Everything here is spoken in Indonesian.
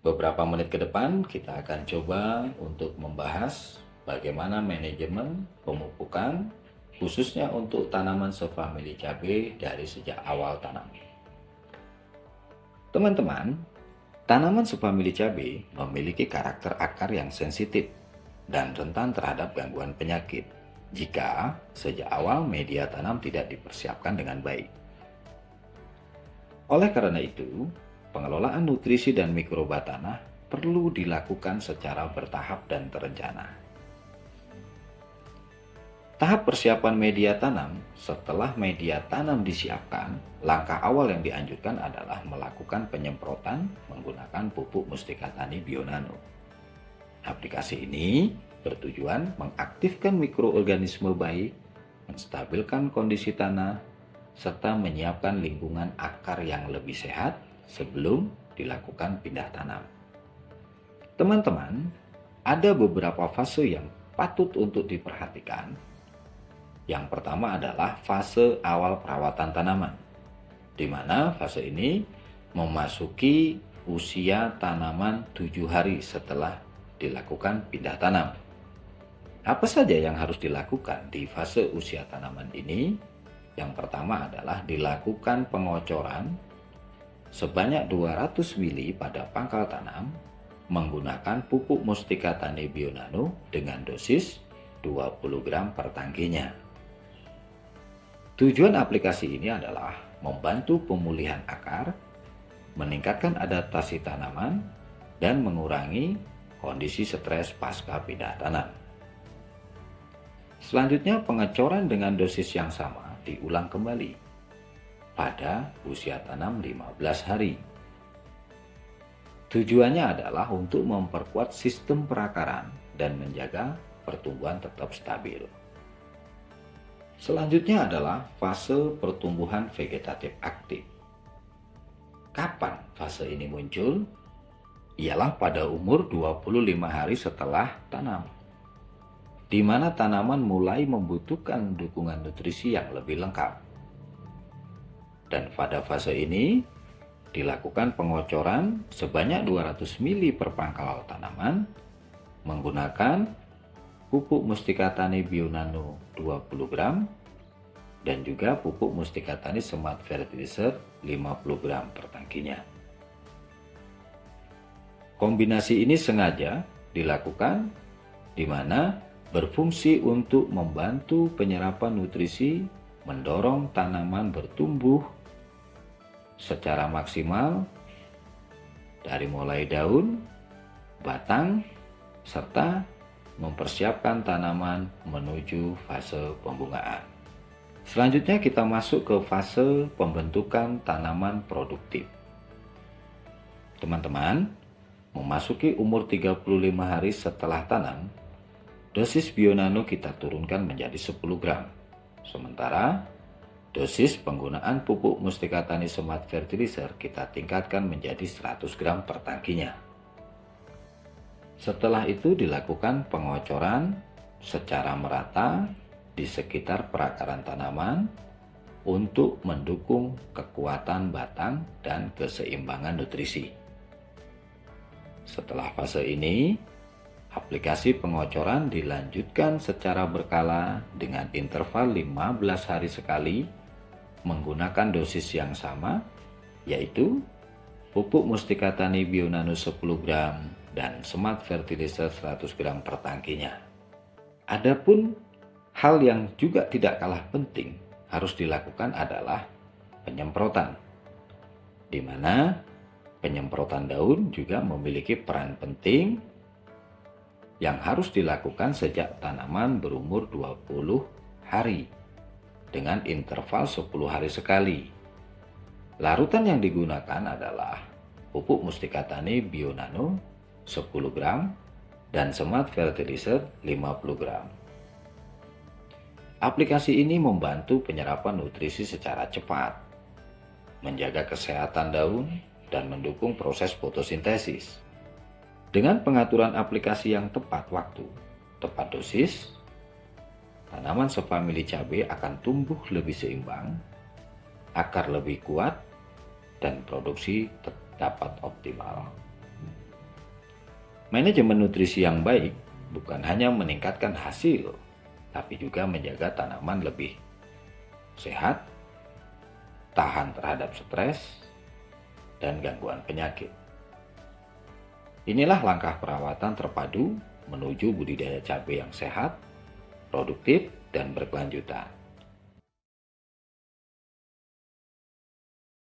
Beberapa menit ke depan kita akan coba untuk membahas bagaimana manajemen pemupukan khususnya untuk tanaman sefamili cabai dari sejak awal tanam. Teman-teman, tanaman sefamili cabai memiliki karakter akar yang sensitif dan rentan terhadap gangguan penyakit jika sejak awal media tanam tidak dipersiapkan dengan baik. Oleh karena itu, pengelolaan nutrisi dan mikroba tanah perlu dilakukan secara bertahap dan terencana. Tahap persiapan media tanam. Setelah media tanam disiapkan, langkah awal yang dianjurkan adalah melakukan penyemprotan menggunakan pupuk Mustika Tani Bionano. Aplikasi ini bertujuan mengaktifkan mikroorganisme baik, menstabilkan kondisi tanah, serta menyiapkan lingkungan akar yang lebih sehat sebelum dilakukan pindah tanam. Teman-teman, ada beberapa fase yang patut untuk diperhatikan. Yang pertama adalah fase awal perawatan tanaman, di mana fase ini memasuki usia tanaman 7 hari setelah dilakukan pindah tanam. Apa saja yang harus dilakukan di fase usia tanaman ini? Yang pertama adalah dilakukan pengocoran sebanyak 200 ml pada pangkal tanam menggunakan pupuk Mustika Tani Bionano dengan dosis 20 gram per tangkinya. Tujuan aplikasi ini adalah membantu pemulihan akar, meningkatkan adaptasi tanaman, dan mengurangi kondisi stres pasca pindah tanam. Selanjutnya, pengecoran dengan dosis yang sama diulang kembali pada usia tanam 15 hari. Tujuannya adalah untuk memperkuat sistem perakaran dan menjaga pertumbuhan tetap stabil. Selanjutnya adalah fase pertumbuhan vegetatif aktif. Kapan fase ini muncul? Ialah pada umur 25 hari setelah tanam, di mana tanaman mulai membutuhkan dukungan nutrisi yang lebih lengkap. Dan pada fase ini dilakukan pengocoran sebanyak 200 ml per pangkal tanaman menggunakan pupuk Mustika Tani Bionano 20 gram dan juga pupuk Mustika Tani Smart Fertilizer 50 gram per tangkinya. Kombinasi ini sengaja dilakukan di mana berfungsi untuk membantu penyerapan nutrisi, mendorong tanaman bertumbuh secara maksimal dari mulai daun, batang, serta mempersiapkan tanaman menuju fase pembungaan. Selanjutnya kita masuk ke fase pembentukan tanaman produktif. Teman-teman, memasuki umur 35 hari setelah tanam, dosis Bionano kita turunkan menjadi 10 gram. Sementara dosis penggunaan pupuk Mustika Tani Smart Fertilizer kita tingkatkan menjadi 100 gram per tangkinya. Setelah itu dilakukan pengocoran secara merata di sekitar perakaran tanaman untuk mendukung kekuatan batang dan keseimbangan nutrisi. Setelah fase ini, aplikasi pengocoran dilanjutkan secara berkala dengan interval 15 hari sekali menggunakan dosis yang sama, yaitu pupuk Mustika Tani Bionano 10 gram dan Smart Fertilizer 100 gram per tangkinya. Adapun hal yang juga tidak kalah penting harus dilakukan adalah penyemprotan, di mana penyemprotan daun juga memiliki peran penting yang harus dilakukan sejak tanaman berumur 20 hari dengan interval 10 hari sekali. Larutan yang digunakan adalah pupuk Mustika Tani Bionano 10 gram dan Smart Fertilizer 50 gram. Aplikasi ini membantu penyerapan nutrisi secara cepat, menjaga kesehatan daun, dan mendukung proses fotosintesis. Dengan pengaturan aplikasi yang tepat waktu, tepat dosis, tanaman sefamili cabai akan tumbuh lebih seimbang, akar lebih kuat, dan produksi dapat optimal. Manajemen nutrisi yang baik bukan hanya meningkatkan hasil, tapi juga menjaga tanaman lebih sehat, tahan terhadap stres, dan gangguan penyakit. Inilah langkah perawatan terpadu menuju budidaya cabai yang sehat, produktif, dan berkelanjutan.